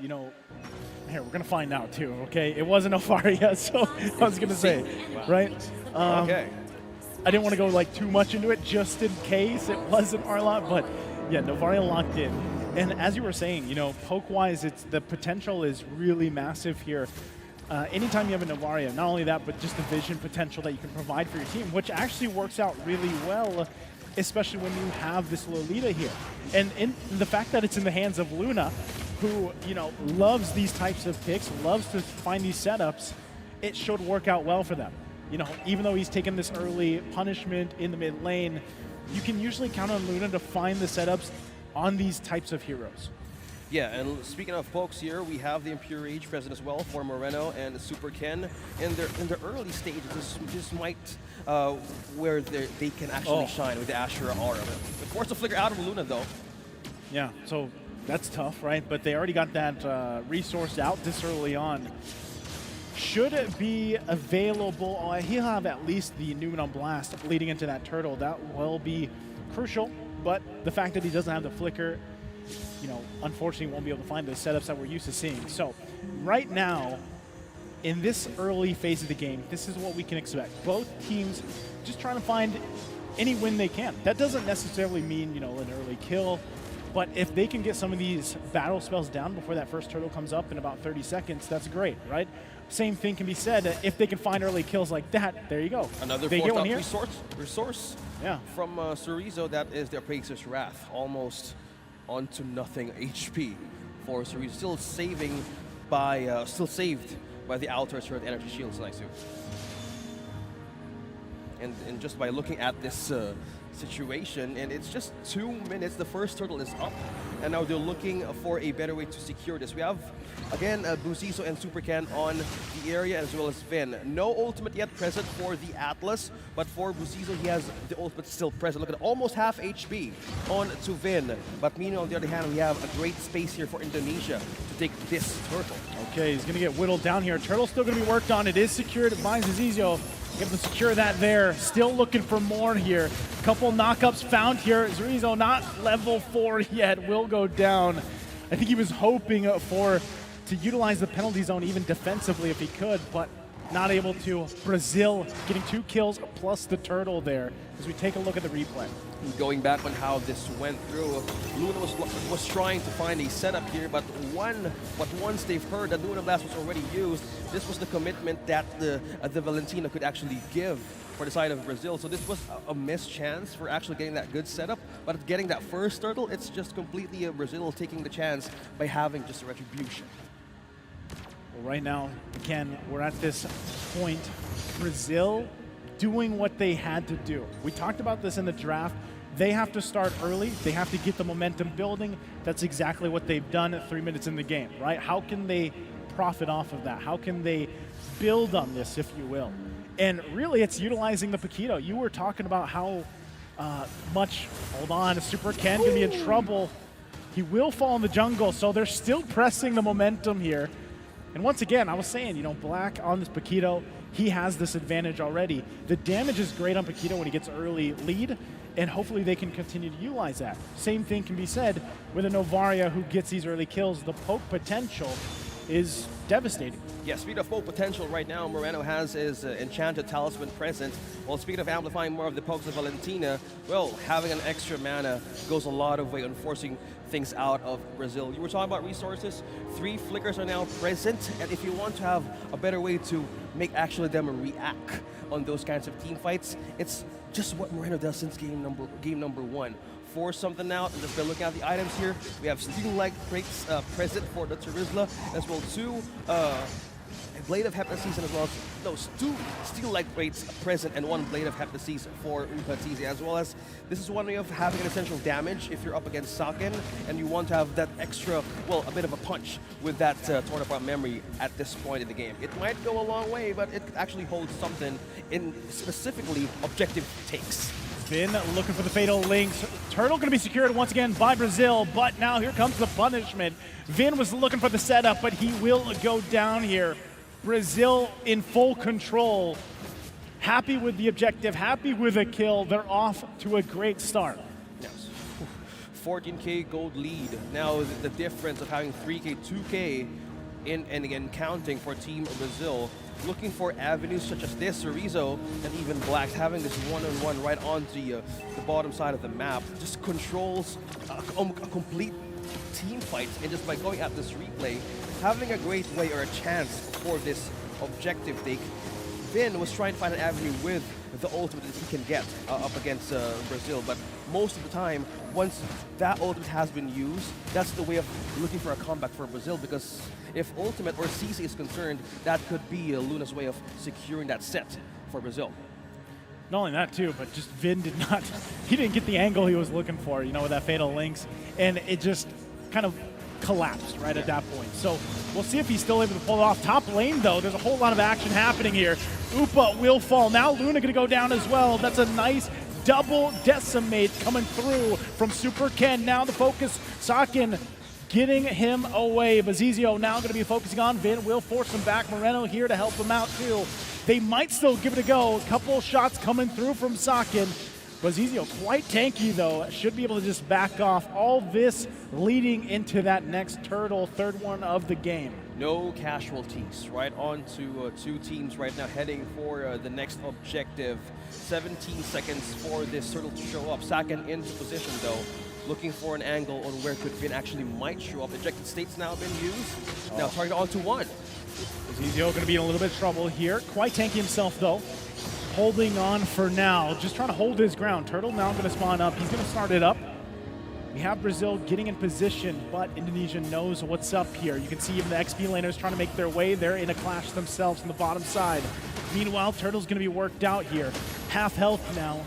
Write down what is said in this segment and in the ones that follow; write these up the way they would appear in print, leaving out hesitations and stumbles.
you know, here, we're going to find out too, okay? It wasn't Novaria, so I was going to say, right? Okay. I didn't want to go like too much into it just in case it wasn't Arlot, but yeah, Novaria locked in. And as you were saying, you know, poke-wise, the potential is really massive here. Anytime you have a Novaria, not only that, but just the vision potential that you can provide for your team, which actually works out really well, especially when you have this Lolita here. And in the fact that it's in the hands of Luna, who, you know, loves these types of picks, loves to find these setups, it should work out well for them. You know, even though he's taken this early punishment in the mid lane, you can usually count on Luna to find the setups on these types of heroes. Yeah, and speaking of pokes here, we have the Impure Rage present as well for Moreno and Super Ken. In their early stages, this might where they can actually shine with the Ashura aura. But force the flicker out of Luna though. Yeah, so that's tough, right? But they already got that resource out this early on. Should it be available? He'll have at least the Numen Blast leading into that turtle. That will be crucial. But the fact that he doesn't have the flicker, you know, unfortunately won't be able to find those setups that we're used to seeing. So right now, in this early phase of the game, this is what we can expect. Both teams just trying to find any win they can. That doesn't necessarily mean, you know, an early kill. But if they can get some of these battle spells down before that first turtle comes up in about 30 seconds, that's great, right? Same thing can be said if they can find early kills like that. There you go. Another they get one here. resource Yeah. from Cerezo. That is their Appraisers Wrath. Almost onto nothing HP for Cerezo. Still saved by the Altar's Earth Energy Shields, Naisu. And just by looking at this situation, and it's just 2 minutes, the first turtle is up, and now they're looking for a better way to secure this. We have, again, Buzizo and Super Ken on the area, as well as Vin. No ultimate yet present for the Atlas, but for Buzizo, he has the ultimate still present. Look at almost half HP on to Vin. But meanwhile, on the other hand, we have a great space here for Indonesia to take this turtle. Okay, he's going to get whittled down here. Turtle's still going to be worked on. It is secured by Buzizo. Able to secure that there. Still looking for more here. Couple knockups found here. Cerezo not level 4 yet. Will go down. I think he was hoping to utilize the penalty zone even defensively if he could, but not able to. Brazil getting 2 kills plus the turtle there as we take a look at the replay. Going back on how this went through, Luna was trying to find a setup here, but once they've heard that Luna Blast was already used, this was the commitment that the Valentina could actually give for the side of Brazil. So this was a missed chance for actually getting that good setup, but getting that first turtle, it's just completely Brazil taking the chance by having just a retribution. Well, right now, again, we're at this point, Brazil doing what they had to do. We talked about this in the draft. They have to start early. They have to get the momentum building. That's exactly what they've done at 3 minutes in the game, right? How can they profit off of that? How can they build on this, if you will? And really, it's utilizing the Paquito. You were talking about how much, hold on, Super Ken can be in trouble. He will fall in the jungle, so they're still pressing the momentum here. And once again, I was saying, you know, Black on this Paquito, he has this advantage already. The damage is great on Paquito when he gets early lead, and hopefully they can continue to utilize that. Same thing can be said with a Novaria who gets these early kills. The poke potential is devastating. Yeah, speaking of poke potential right now, Moreno has his Enchanted Talisman present. Well, speaking of amplifying more of the pokes of Valentina, well, having an extra mana goes a lot of way on forcing things out of Brazil. You were talking about resources. 3 flickers are now present, and if you want to have a better way to make actually them react on those kinds of team fights, it's just what Moreno does since game number 1. Force something out, and just by looking at the items here, we have Steel-like crates present for the Terizla, as well 2 Blade of Heptaseason as well. No, 2 Steel-like crates present and 1 Blade of Heptaseason for Upatizi, as well as this is one way of having an essential damage if you're up against Saken and you want to have that extra, well, a bit of a punch with that Torn Apart memory at this point in the game. It might go a long way, but it actually holds something in specifically objective takes. Vin looking for the Fatal Links. Turtle going to be secured once again by Brazil, but now here comes the punishment. Vin was looking for the setup, but he will go down here. Brazil in full control. Happy with the objective, happy with a kill. They're off to a great start. Yes. 14K gold lead. Now the difference of having 3K, 2K and again counting for Team Brazil, looking for avenues such as this, Cerezo and even Blacks having this one-on-one right on the bottom side of the map, just controls a complete team fight. And just by going at this replay, having a great way or a chance for this objective take, Vin was trying to find an avenue with the ultimate that he can get up against Brazil, but most of the time, once that ultimate has been used, that's the way of looking for a comeback for Brazil, because if ultimate or CC is concerned, that could be Luna's way of securing that set for Brazil. Not only that too, but just Vin he didn't get the angle he was looking for, you know, with that Fatal Links, and it just kind of collapsed right at that point. So we'll see if he's still able to pull it off. Top lane though, there's a whole lot of action happening here. Upa will fall. Now Luna gonna go down as well. That's a nice double decimate coming through from Super Ken. Now the focus, Sakin getting him away. Bazizio now gonna be focusing on Vin, will force him back. Moreno here to help him out too. They might still give it a go. A couple shots coming through from Sakin. Bazizio quite tanky though, should be able to just back off. All this leading into that next turtle, third one of the game. No casualties, right on to two teams right now heading for the next objective. 17 seconds for this turtle to show up. Sakin into position though, looking for an angle on where could Vin actually might show up. Ejected state's now been used. Now target onto one. Bazizio gonna be in a little bit of trouble here. Quite tanky himself though. Holding on for now, just trying to hold his ground. Turtle now going to spawn up. He's going to start it up. We have Brazil getting in position, but Indonesia knows what's up here. You can see even the XP laners trying to make their way. They're in a clash themselves on the bottom side. Meanwhile, Turtle's going to be worked out here. Half health now.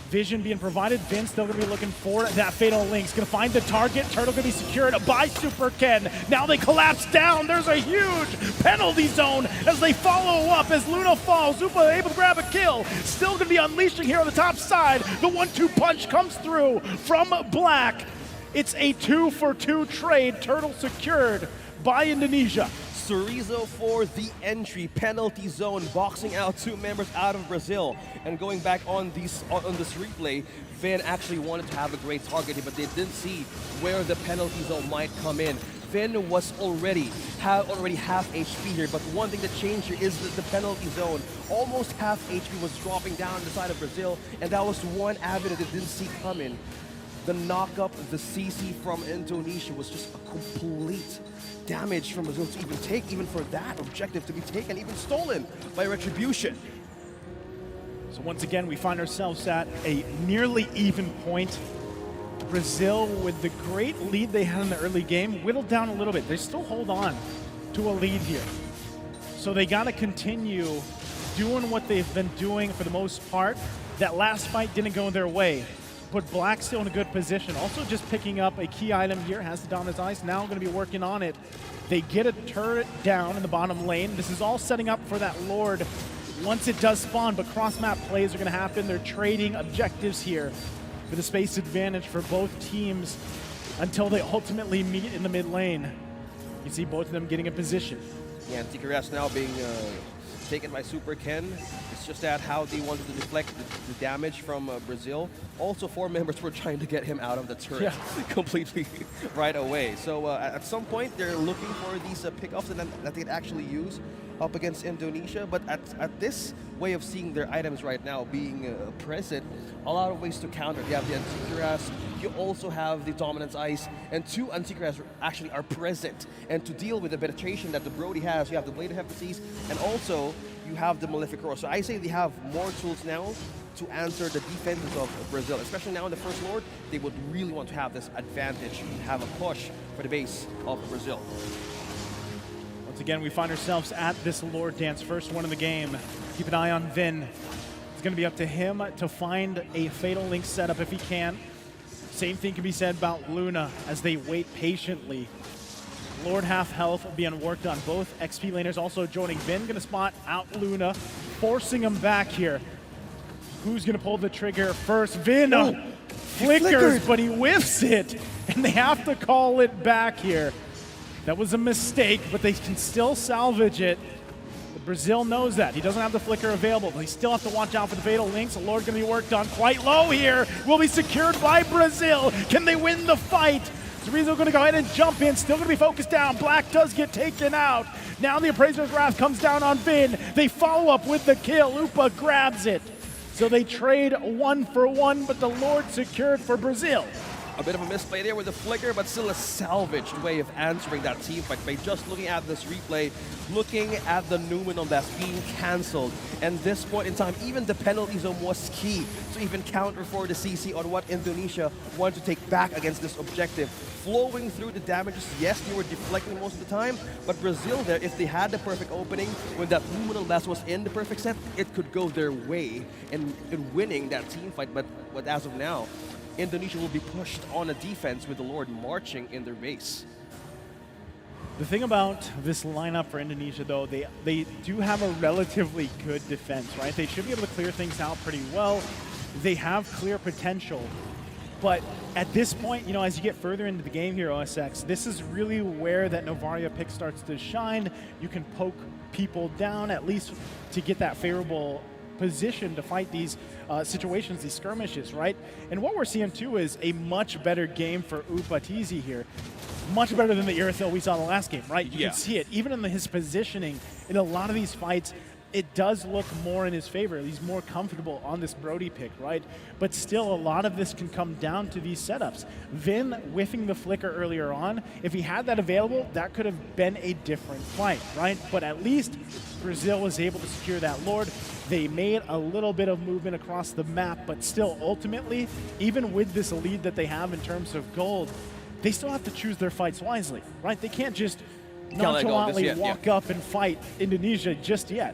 Vision being provided. Vin still going to be looking for that Fatal Link's going to find the target. Turtle going to be secured by Super Ken. Now they collapse down. There's a huge penalty zone as they follow up as Luna falls. Zupa able to grab a kill. Still going to be unleashing here on the top side. The 1-2 punch comes through from Black. It's a 2-for-2 trade. Turtle secured by Indonesia. Cerezo for the entry, penalty zone, boxing out two members out of Brazil. And going back on this replay, Vin actually wanted to have a great target, but they didn't see where the penalty zone might come in. Vin was already half HP here, but one thing that changed here is the penalty zone. Almost half HP was dropping down the side of Brazil, and that was one avenue they didn't see coming. The knock-up, the CC from Indonesia was just a complete damage from Brazil to even take, even for that objective to be taken, even stolen by Retribution. So once again, we find ourselves at a nearly even point. Brazil, with the great lead they had in the early game, whittled down a little bit. They still hold on to a lead here. So they got to continue doing what they've been doing for the most part. That last fight didn't go their way. Put Black still in a good position. Also just picking up a key item here, has it on his ice, now going to be working on it. They get a turret down in the bottom lane. This is all setting up for that Lord once it does spawn, but cross-map plays are going to happen. They're trading objectives here for the space advantage for both teams until they ultimately meet in the mid lane. You see both of them getting in position. Yeah, and TKRS now being taken by Super Ken. It's just that how they wanted to deflect the damage from Brazil. Also, 4 members were trying to get him out of the turret completely right away. So at some point, they're looking for these pickoffs that they can actually use up against Indonesia. But at this way of seeing their items right now being present, a lot of ways to counter. You have the Antikyras, you also have the Dominance Ice, and 2 Antikyras actually are present. And to deal with the penetration that the Brody has, you have the Blade of Hephaestus, and also you have the Maleficross. So I say they have more tools now to answer the defenses of Brazil, especially now in the First Lord. They would really want to have this advantage, have a push for the base of Brazil. Once again, we find ourselves at this Lord Dance, first one in the game. Keep an eye on Vin. It's going to be up to him to find a Fatal Link setup if he can. Same thing can be said about Luna as they wait patiently. Lord half health being worked on. Both XP laners also joining. Vin going to spot out Luna, forcing him back here. Who's going to pull the trigger first? Vin flickers, but he whiffs it, and they have to call it back here. That was a mistake, but they can still salvage it. Brazil knows that. He doesn't have the flicker available, but he still has to watch out for the Fatal Links. The Lord going to be worked on quite low here. Will be secured by Brazil. Can they win the fight? Zarizo going to go ahead and jump in. Still going to be focused down. Black does get taken out. Now the Appraiser's Wrath comes down on Vin. They follow up with the kill. Upa grabs it. So they trade 1 for 1, but the Lord secured for Brazil. A bit of a misplay there with the flicker, but still a salvaged way of answering that team fight by just looking at this replay, looking at the Numenor that's being cancelled. And this point in time, even the penalty zone was key to even counter for the CC on what Indonesia wanted to take back against this objective. Flowing through the damages, yes, they were deflecting most of the time, but Brazil there, if they had the perfect opening, when that Numenor blast was in the perfect set, it could go their way in winning that team fight. But as of now, Indonesia will be pushed on a defense with the Lord marching in their base. The thing about this lineup for Indonesia, though, they do have a relatively good defense, right? They should be able to clear things out pretty well. They have clear potential. But at this point, you know, as you get further into the game here, OSX, this is really where that Novaria pick starts to shine. You can poke people down, at least to get that favorable position to fight these situations, these skirmishes, right? And what we're seeing too is a much better game for Upatizi here. Much better than the Irithyll we saw in the last game, right? You can see it. Even in his positioning, in a lot of these fights, it does look more in his favor. He's more comfortable on this Brody pick, right? But still, a lot of this can come down to these setups. Vin whiffing the flicker earlier on, if he had that available, that could have been a different fight, right? But at least Brazil was able to secure that Lord. They made a little bit of movement across the map, but still, ultimately, even with this lead that they have in terms of gold, they still have to choose their fights wisely, right? They can't just nonchalantly walk up and fight Indonesia just yet.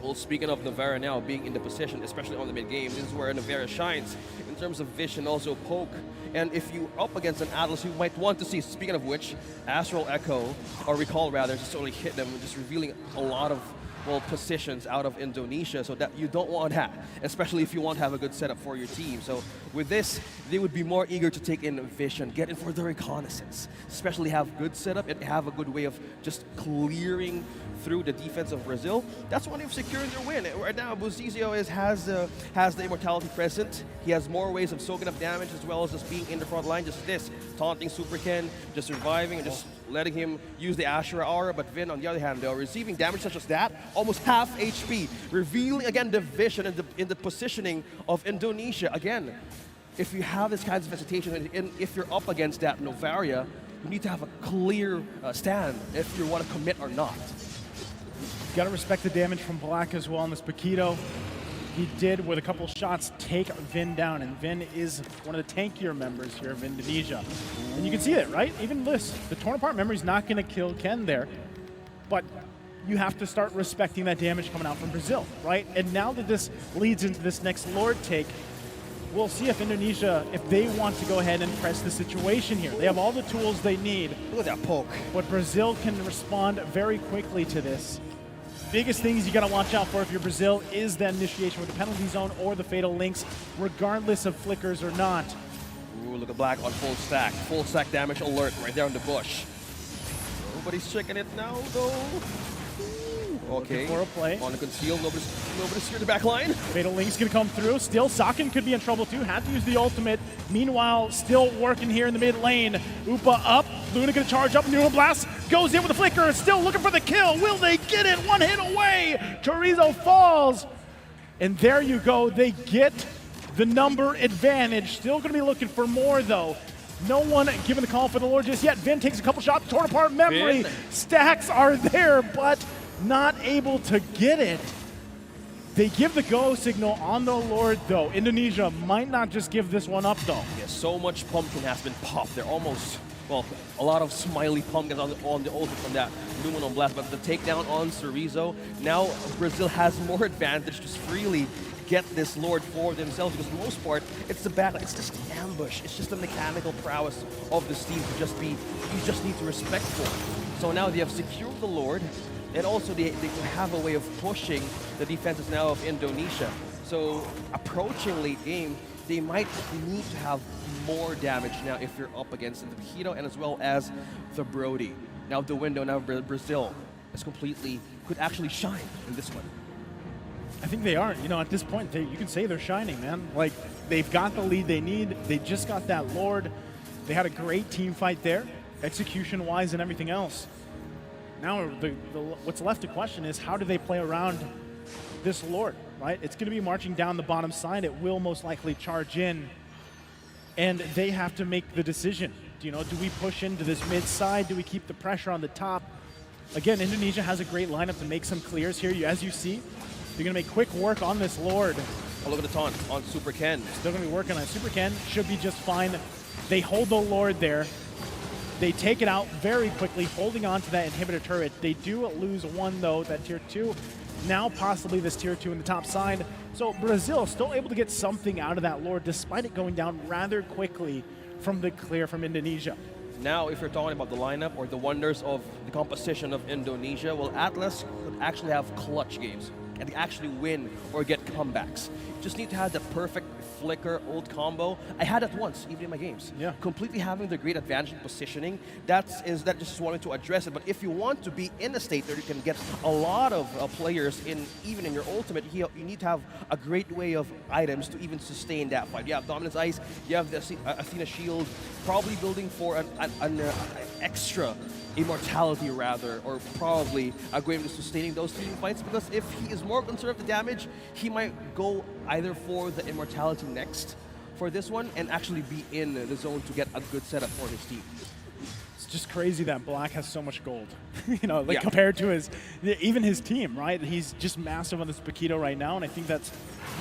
Well, speaking of Navarra now being in the position, especially on the mid-game, this is where Navarra shines in terms of vision, also poke. And if you're up against an Atlas, you might want to see, speaking of which, Astral Echo, or Recall rather, just only hit them, just revealing a lot of, well, positions out of Indonesia, so that you don't want that, especially if you want to have a good setup for your team. So with this, they would be more eager to take in vision, get in for the reconnaissance, especially have good setup and have a good way of just clearing through the defense of Brazil. That's when they've secured their win. Right now, Buzizio has the immortality present. He has more ways of soaking up damage as well as just being in the front line. Just this, taunting Super Ken, just surviving and just letting him use the Ashura aura. But Vin, on the other hand, though, receiving damage such as that, almost half HP, revealing again the vision in the positioning of Indonesia. Again, if you have this kind of hesitation, and if you're up against that Novaria, you need to have a clear stand if you want to commit or not. Got to respect the damage from Black as well on this Paquito. He did, with a couple shots, take Vin down, and Vin is one of the tankier members here of Indonesia. And you can see it, right? Even this, the torn apart memory is not going to kill Ken there, but you have to start respecting that damage coming out from Brazil, right? And now that this leads into this next Lord take, we'll see if Indonesia, if they want to go ahead and press the situation here. They have all the tools they need. Look at that poke. But Brazil can respond very quickly to this. Biggest things you got to watch out for if you're Brazil is that initiation with the penalty zone or the fatal links, regardless of flickers or not. Ooh, look at Black on full stack. Full stack damage alert right there in the bush. Nobody's checking it now, though. Okay, for a play. On the conceal, nobody's here in the back line. Fatal Link's gonna come through. Still, Sakin could be in trouble too. Had to use the ultimate. Meanwhile, still working here in the mid lane. Upa up. Luna gonna charge up. Neural Blast goes in with the flicker. Still looking for the kill. Will they get it? One hit away. Chorizo falls. And there you go. They get the number advantage. Still gonna be looking for more though. No one giving the call for the Lord just yet. Vin takes a couple shots. Torn apart memory. Vin. Stacks are there, but not able to get it. They give the go signal on the Lord, though. Indonesia might not just give this one up, though. Yeah, so much pumpkin has been popped. They're almost, well, a lot of smiley pumpkins on the ultimate from that Numenor Blast, but the takedown on Chorizo, now Brazil has more advantage to freely get this Lord for themselves, because for the most part, it's the battle, it's just an ambush, it's just the mechanical prowess of this team to just be, you just need to respect for. So now they have secured the Lord, and also they have a way of pushing the defenses now of Indonesia. So approaching late game, they might need to have more damage now if you're up against the Paquito and as well as the Brody. Now the window, now Brazil is completely, could actually shine in this one. I think they are. You know, at this point, you can say they're shining, man. Like, they've got the lead they need. They just got that Lord. They had a great team fight there, execution-wise and everything else. Now, what's left to question is how do they play around this Lord, right? It's going to be marching down the bottom side. It will most likely charge in, and they have to make the decision. You know, do we push into this mid side? Do we keep the pressure on the top? Again, Indonesia has a great lineup to make some clears here. As you see, they're going to make quick work on this Lord. Oh, look at the taunt on Super Ken. Still going to be working on Super Ken. Should be just fine. They hold the Lord there. They take it out very quickly, holding on to that inhibitor turret. They do lose one, though, that tier 2. Now possibly this tier 2 in the top side. So Brazil still able to get something out of that Lord, despite it going down rather quickly from the clear from Indonesia. Now, if you're talking about the lineup or the wonders of the composition of Indonesia, well, Atlas could actually have clutch games and actually win or get comebacks. You just need to have the perfect flicker ult combo. I had that once, even in my games. Yeah. Completely having the great advantage in positioning. That just wanted to address it. But if you want to be in a state where you can get a lot of players in, even in your ultimate, you need to have a great way of items to even sustain that fight. You have Dominance Ice, you have the Athena Shield, probably building for an extra immortality rather, or probably a great way of sustaining those team fights, because if he is more concerned with the damage, he might go either for the immortality next for this one and actually be in the zone to get a good setup for his team. It's just crazy that Black has so much gold, you know, like compared to even his team, right? He's just massive on this Paquito right now, and I think that's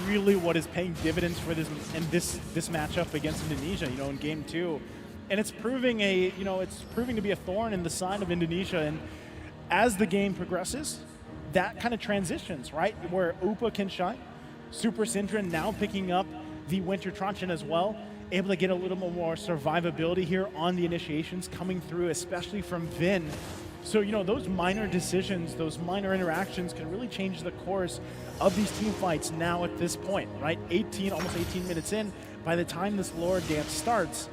really what is paying dividends for this matchup against Indonesia, you know, in game 2. And it's proving to be a thorn in the side of Indonesia. And as the game progresses, that kind of transitions, right? Where Upa can shine. Super Syndra now picking up the Winter Truncheon as well, able to get a little bit more survivability here on the initiations coming through, especially from Vin. So, you know, those minor decisions, those minor interactions can really change the course of these team fights now at this point, right? Almost 18 minutes in, by the time this Lord Dance starts,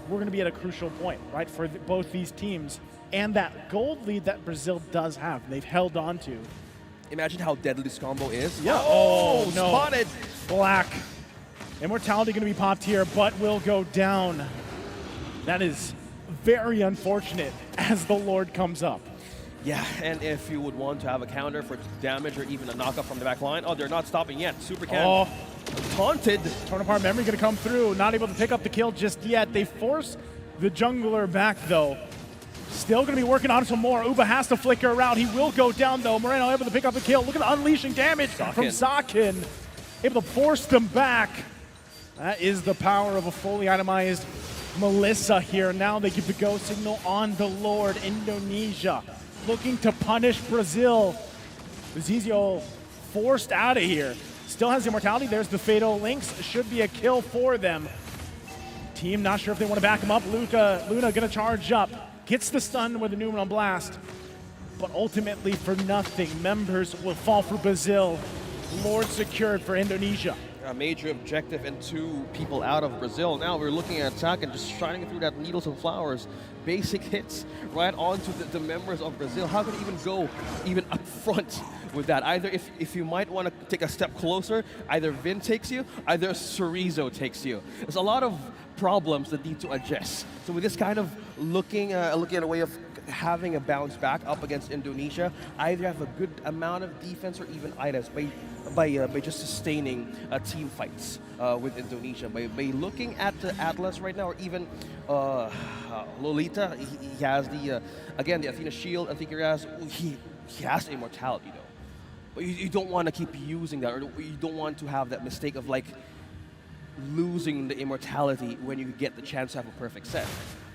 we're going to be at a crucial point, right, for both these teams. And that gold lead that Brazil does have, they've held on to. Imagine how deadly this combo is. Yeah. Oh, no. Spotted. Black. Immortality going to be popped here, but will go down. That is very unfortunate as the Lord comes up. Yeah, and if you would want to have a counter for damage or even a knockup from the back line, oh, they're not stopping yet. Super Ken. Taunted. Torn apart memory going to come through. Not able to pick up the kill just yet. They force the jungler back, though. Still going to be working on some more. Uba has to flicker around. He will go down, though. Moreno able to pick up the kill. Look at the unleashing damage from Zakin. Able to force them back. That is the power of a fully itemized Melissa here. Now they give the go signal on the Lord. Indonesia looking to punish Brazil. Zizio forced out of here. Still has the immortality. There's the Fatal Links. Should be a kill for them. Team not sure if they want to back him up. Luna going to charge up. Gets the stun with the Numeron Blast. But ultimately for nothing. Members will fall for Brazil. Lord secured for Indonesia. A major objective and 2 people out of Brazil. Now we're looking at attack and just shining through that needles and flowers. Basic hits right onto the members of Brazil. How can you even go even up front with that? Either if you might want to take a step closer, either Vin takes you, either Chorizo takes you. There's a lot of problems that need to adjust. So with this kind of looking at a way of having a bounce back up against Indonesia, either have a good amount of defense or even items by just sustaining team fights with Indonesia. By looking at Atlas right now, or even Lolita, he has the Athena Shield. I think he has immortality though. But you don't want to keep using that, or you don't want to have that mistake of like losing the immortality when you get the chance to have a perfect set.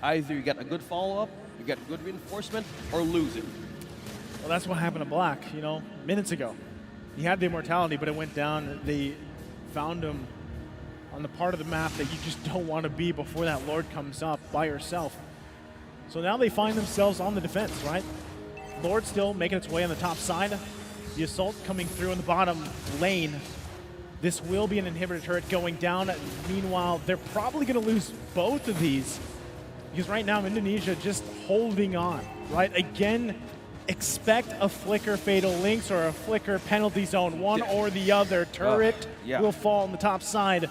Either you get a good follow-up, you get good reinforcement, or lose it. Well, that's what happened to Black, you know, minutes ago. He had the immortality, but it went down. They found him on the part of the map that you just don't want to be before that Lord comes up by yourself. So now they find themselves on the defense, right? Lord still making its way on the top side. The assault coming through in the bottom lane. This will be an inhibitor turret going down. Meanwhile, they're probably going to lose both of these because right now Indonesia just holding on, right? Again, expect a flicker Fatal Links or a flicker penalty zone, one or the other. Turret yeah. will fall on the top side.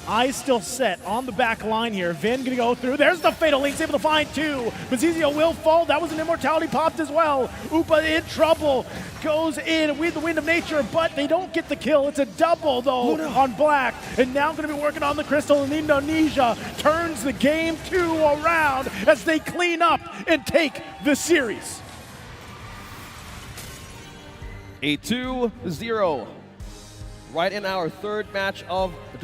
Eyes still set on the back line here. Vin gonna go through. There's the Fatal Links, able to find two. Bazizio will fall. That was an Immortality popped as well. Upa in trouble. Goes in with the Wind of Nature, but they don't get the kill. It's a double, though, on Black. And now gonna be working on the Crystal, and Indonesia turns the game 2 around as they clean up and take the series. A 2-0. Right in our third match of the